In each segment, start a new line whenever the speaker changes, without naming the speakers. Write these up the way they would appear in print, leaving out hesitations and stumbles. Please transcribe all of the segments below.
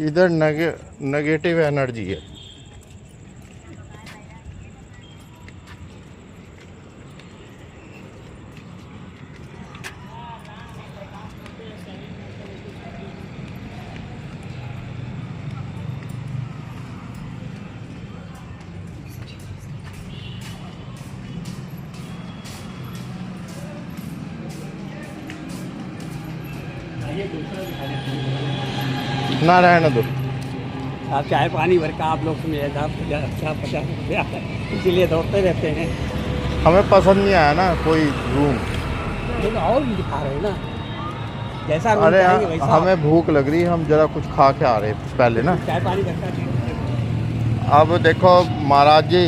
इधर negative energy है। ना रहने दो।
आप चाहे पानी भर का आप लोग समझे साहब 50 रुपया इसीलिए दौड़ते रहते हैं।
हमें पसंद नहीं आया ना कोई रूम।
लेकिन और भी दिखा रहे हैं ना जैसा रूम
अरे
चाहेंगे वैसा।
हमें भूख लग रही है, हम जरा कुछ खा के आ रहे हैं पहले ना।
चाय पानी भर का।
अब देखो महाराज जी,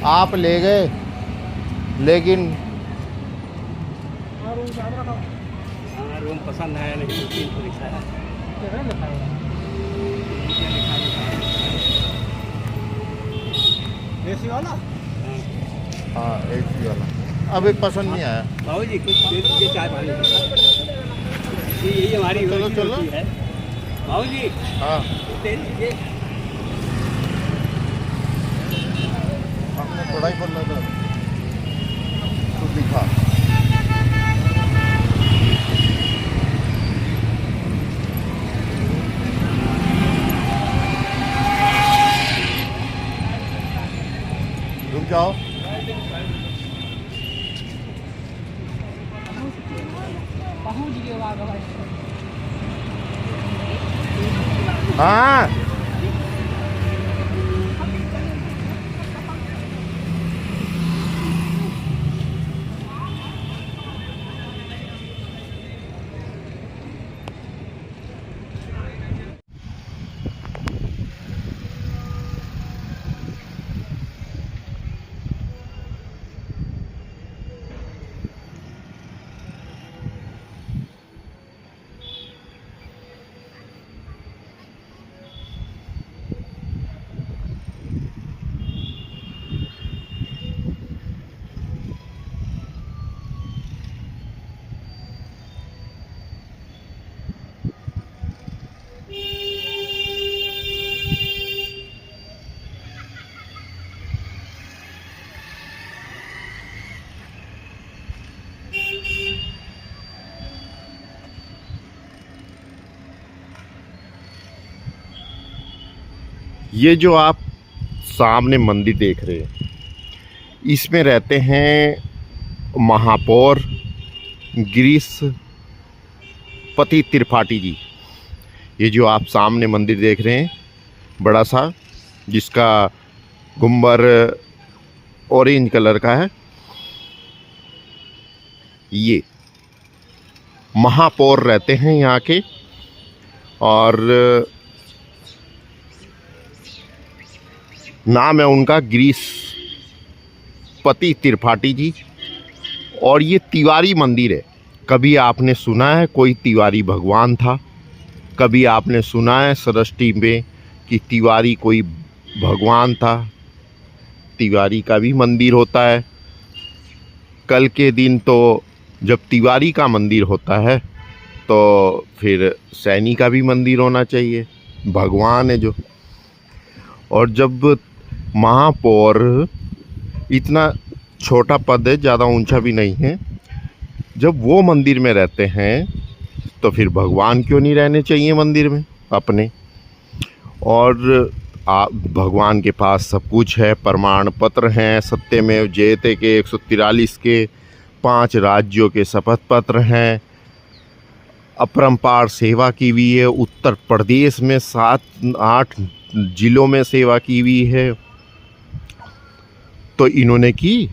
आप ले गए, लेकिन
रूम पसंद आया लेकिन 3 को दिखाया। एसी वाला?
हाँ एसी वाला अभी पसंद नहीं आया।
बाबू जी कुछ दे दीजिए चाय पानी। यही हमारी
चलो
है बाबू जी।
हाँ
दे दीजिए।
हमने थोड़ा ही बोलना था, तो दिखा। रुक जाओ। हाँ ये जो आप सामने मंदिर देख रहे हैं, इसमें रहते हैं महापौर गिरीशपति त्रिपाठी जी। ये जो आप सामने मंदिर देख रहे हैं बड़ा सा, जिसका गुंबर ऑरेंज कलर का है, ये महापौर रहते हैं यहाँ के। और नाम है उनका गिरीशपति त्रिपाठी जी। और ये तिवारी मंदिर है। कभी आपने सुना है कोई तिवारी भगवान था? कभी आपने सुना है सृष्टि में कि तिवारी कोई भगवान था? तिवारी का भी मंदिर होता है। कल के दिन तो जब तिवारी का मंदिर होता है तो फिर सैनी का भी मंदिर होना चाहिए, भगवान है जो। और जब महापौर, इतना छोटा पद है, ज़्यादा ऊंचा भी नहीं है, जब वो मंदिर में रहते हैं तो फिर भगवान क्यों नहीं रहने चाहिए मंदिर में अपने? और भगवान के पास सब कुछ है, प्रमाण पत्र हैं, सत्यमेव जयते के 143 के 5 राज्यों के शपथ पत्र हैं, अपरंपार सेवा की हुई है, उत्तर प्रदेश में 7-8 जिलों में सेवा की हुई है। तो इन्होंने की।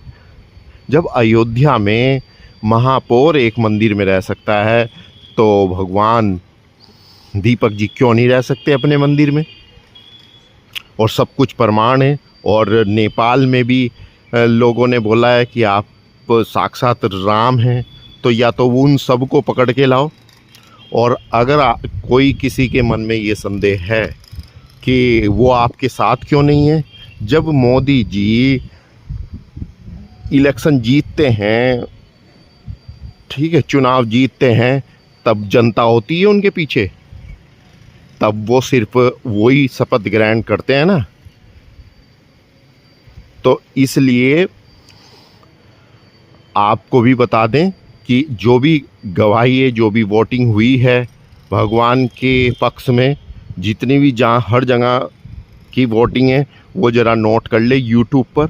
जब अयोध्या में महापौर एक मंदिर में रह सकता है तो भगवान दीपक जी क्यों नहीं रह सकते अपने मंदिर में? और सब कुछ प्रमाण है। और नेपाल में भी लोगों ने बोला है कि आप साक्षात राम हैं, तो या तो उन सब को पकड़ के लाओ। और अगर कोई किसी के मन में ये संदेह है कि वो आपके साथ क्यों नहीं है, जब मोदी जी इलेक्शन जीतते हैं, ठीक है, चुनाव जीतते हैं, तब जनता होती है उनके पीछे। तब वो सिर्फ वही शपथ ग्रहण करते हैं ना। तो इसलिए आपको भी बता दें कि जो भी गवाही है, जो भी वोटिंग हुई है भगवान के पक्ष में, जितनी भी जहाँ हर जगह की वोटिंग है वो ज़रा नोट कर ले, यूट्यूब पर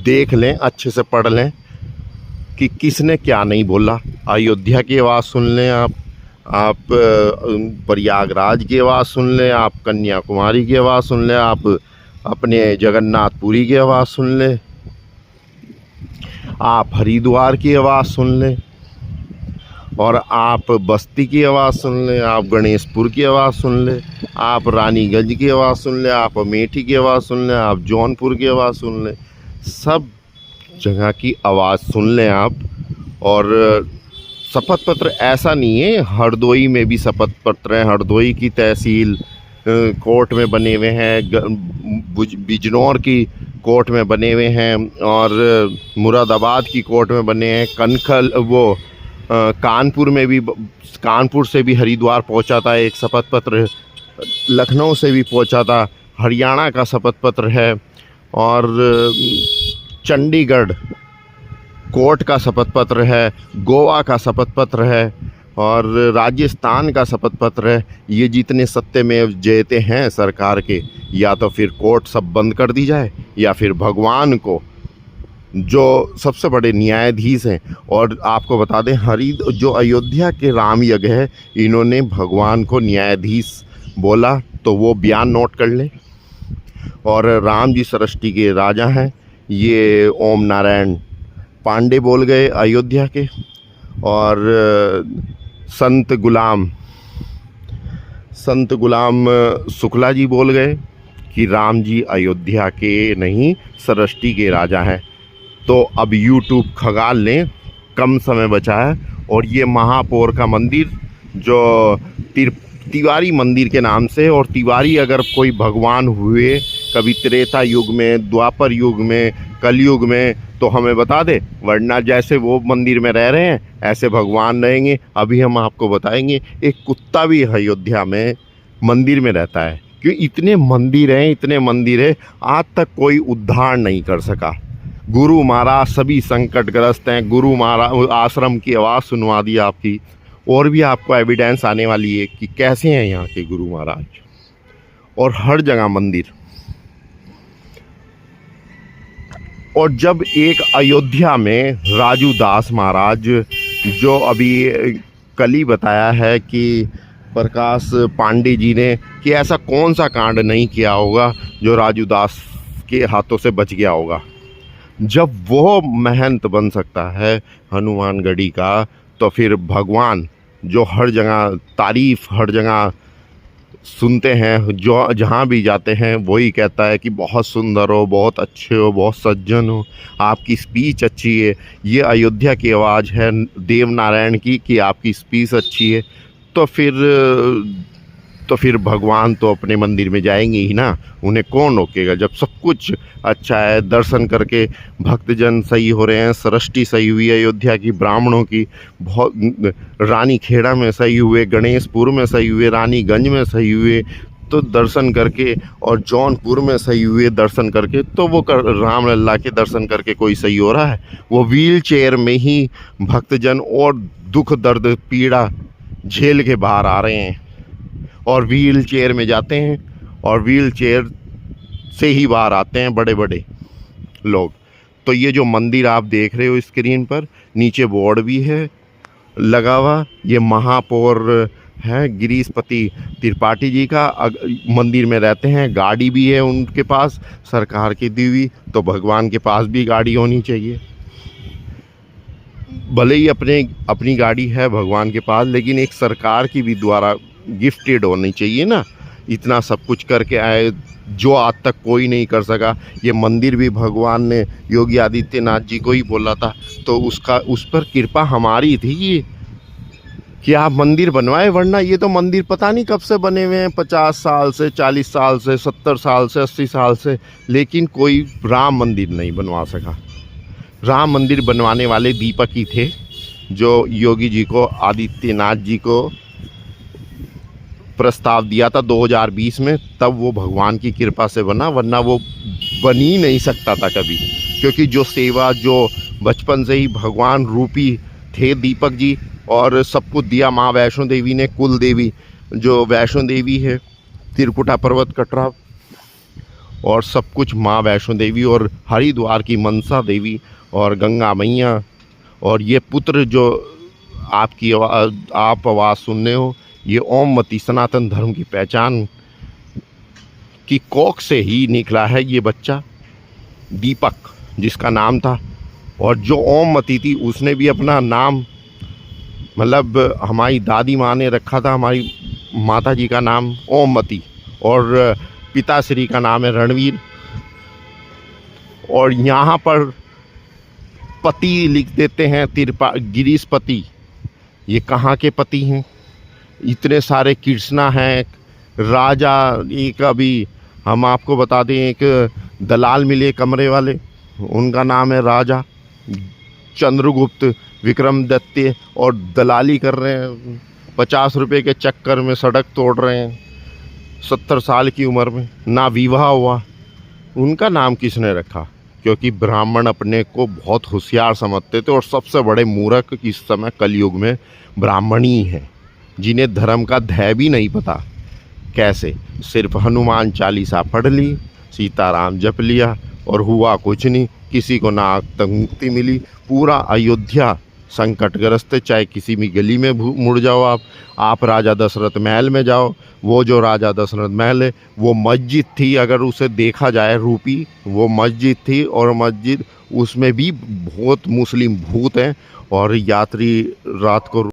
देख लें, अच्छे से पढ़ लें कि किसने क्या नहीं बोला। अयोध्या की आवाज़ सुन लें, आप प्रयागराज की आवाज़ सुन लें, आप कन्याकुमारी की आवाज़ सुन लें, आप अपने जगन्नाथपुरी की आवाज़ सुन लें, आप हरिद्वार की आवाज़ सुन लें, और आप बस्ती की आवाज़ सुन लें, आप गणेशपुर की आवाज़ सुन लें, आप रानीगंज की आवाज़ सुन लें, आप अमेठी की आवाज़ सुन लें, आप जौनपुर की आवाज़ सुन लें, सब जगह की आवाज़ सुन लें आप। और शपथ पत्र ऐसा नहीं है, हरदोई में भी शपथ पत्र हैं, हरदोई की तहसील कोर्ट में बने हुए हैं, बिजनौर की कोर्ट में बने हुए हैं, और मुरादाबाद की कोर्ट में बने हैं, कनखल कानपुर में भी, कानपुर से भी हरिद्वार पहुंचा था एक शपथ पत्र, लखनऊ से भी पहुंचा था, हरियाणा का शपथ पत्र है, और चंडीगढ़ कोर्ट का शपथ पत्र है, गोवा का शपथ पत्र है, और राजस्थान का शपथ पत्र है। ये जितने सत्यमेव जयते हैं सरकार के, या तो फिर कोर्ट सब बंद कर दी जाए, या फिर भगवान को, जो सबसे बड़े न्यायाधीश हैं। और आपको बता दें, जो अयोध्या के राम यज्ञ है, इन्होंने भगवान को न्यायाधीश बोला, तो वो बयान नोट कर लें। और राम जी सृष्टि के राजा हैं, ये ओम नारायण पांडे बोल गए अयोध्या के, और संत गुलाम शुक्ला जी बोल गए कि राम जी अयोध्या के नहीं, सृष्टि के राजा हैं। तो अब यूट्यूब खगाल लें, कम समय बचा है। और ये महापौर का मंदिर जो तिवारी मंदिर के नाम से, और तिवारी अगर कोई भगवान हुए कभी त्रेता युग में, द्वापर युग में, कलयुग में, तो हमें बता दे, वरना जैसे वो मंदिर में रह रहे हैं ऐसे भगवान रहेंगे। अभी हम आपको बताएंगे, एक कुत्ता भी अयोध्या में मंदिर में रहता है, क्यों इतने मंदिर हैं, आज तक कोई उद्धार नहीं कर सका। गुरु महाराज सभी संकटग्रस्त हैं, गुरु महाराज आश्रम की आवाज़ सुनवा दी आपकी, और भी आपको एविडेंस आने वाली है कि कैसे हैं यहाँ के गुरु महाराज, और हर जगह मंदिर। और जब एक अयोध्या में राजू दास महाराज, जो अभी कल ही बताया है कि प्रकाश पांडे जी ने, कि ऐसा कौन सा कांड नहीं किया होगा जो राजू दास के हाथों से बच गया होगा। जब वो महंत बन सकता है हनुमानगढ़ी का, तो फिर भगवान जो हर जगह तारीफ़, हर जगह सुनते हैं, जो जहाँ भी जाते हैं वही कहता है कि बहुत सुंदर हो, बहुत अच्छे हो, बहुत सज्जन हो, आपकी स्पीच अच्छी है। ये अयोध्या की आवाज़ है देवनारायण की कि आपकी स्पीच अच्छी है। तो फिर भगवान तो अपने मंदिर में जाएंगे ही ना, उन्हें कौन रोकेगा जब सब कुछ अच्छा है। दर्शन करके भक्तजन सही हो रहे हैं, सृष्टि सही हुई है अयोध्या की, ब्राह्मणों की बहुत, रानी खेड़ा में सही हुए, गणेशपुर में सही हुए, रानीगंज में सही हुए, तो दर्शन करके, और जौनपुर में सही हुए दर्शन करके, तो वो राम लल्ला के दर्शन करके कोई सही हो रहा है? वो व्हील चेयर में ही भक्तजन और दुख दर्द पीड़ा झेल के बाहर आ रहे हैं, और व्हील चेयर में जाते हैं, और व्हील चेयर से ही बाहर आते हैं बड़े बड़े लोग। तो ये जो मंदिर आप देख रहे हो स्क्रीन पर, नीचे बोर्ड भी है लगा हुआ, ये महापौर है गिरीशपति त्रिपाठी जी का, मंदिर में रहते हैं, गाड़ी भी है उनके पास सरकार की दी हुई। तो भगवान के पास भी गाड़ी होनी चाहिए, भले ही अपनी गाड़ी है भगवान के पास, लेकिन एक सरकार की भी द्वारा गिफ्टेड होनी चाहिए ना। इतना सब कुछ करके आए जो आज तक कोई नहीं कर सका। ये मंदिर भी भगवान ने योगी आदित्यनाथ जी को ही बोला था, तो उस पर कृपा हमारी थी ये कि आप मंदिर बनवाए, वरना ये तो मंदिर पता नहीं कब से बने हुए हैं, 50 साल से, 40 साल से, 70 साल से, 80 साल से, लेकिन कोई राम मंदिर नहीं बनवा सका। राम मंदिर बनवाने वाले दीपक ही थे, जो योगी जी को, आदित्यनाथ जी को प्रस्ताव दिया था 2020 में, तब वो भगवान की कृपा से बना, वरना वो बन ही नहीं सकता था कभी। क्योंकि जो सेवा, जो बचपन से ही भगवान रूपी थे दीपक जी, और सब कुछ दिया माँ वैष्णो देवी ने, कुल देवी जो वैष्णो देवी है, त्रिकुटा पर्वत कटरा, और सब कुछ माँ वैष्णो देवी, और हरिद्वार की मनसा देवी और गंगा मैया, और ये पुत्र जो आपकी आप आवाज़ सुनने हो, ये ओमवती सनातन धर्म की पहचान की कोख से ही निकला है ये बच्चा दीपक, जिसका नाम था। और जो ओमवती थी उसने भी अपना नाम, मतलब हमारी दादी माँ ने रखा था हमारी माता जी का नाम ओमवती, और पिताश्री का नाम है रणवीर। और यहाँ पर पति लिख देते हैं गिरीश पति, ये कहाँ के पति हैं? इतने सारे कृष्णा हैं, राजा, एक अभी हम आपको बता दें, एक दलाल मिले कमरे वाले, उनका नाम है राजा चंद्रगुप्त विक्रमादित्य, और दलाली कर रहे हैं 50 रुपये के चक्कर में, सड़क तोड़ रहे हैं 70 साल की उम्र में, ना विवाह हुआ। उनका नाम किसने रखा? क्योंकि ब्राह्मण अपने को बहुत होशियार समझते थे, और सबसे बड़े मूर्ख इस समय कलयुग में ब्राह्मण ही हैं, जिन्हें धर्म का धै भी नहीं पता। कैसे? सिर्फ हनुमान चालीसा पढ़ ली, सीताराम जप लिया, और हुआ कुछ नहीं। किसी को ना आग तक मुक्ति मिली। पूरा अयोध्या संकटग्रस्त है, चाहे किसी भी गली में मुड़ जाओ आप राजा दशरथ महल में जाओ, वो जो राजा दशरथ महल है वो मस्जिद थी, अगर उसे देखा जाए रूपी, वो मस्जिद थी, और मस्जिद उसमें भी बहुत मुस्लिम भूत हैं, और यात्री रात को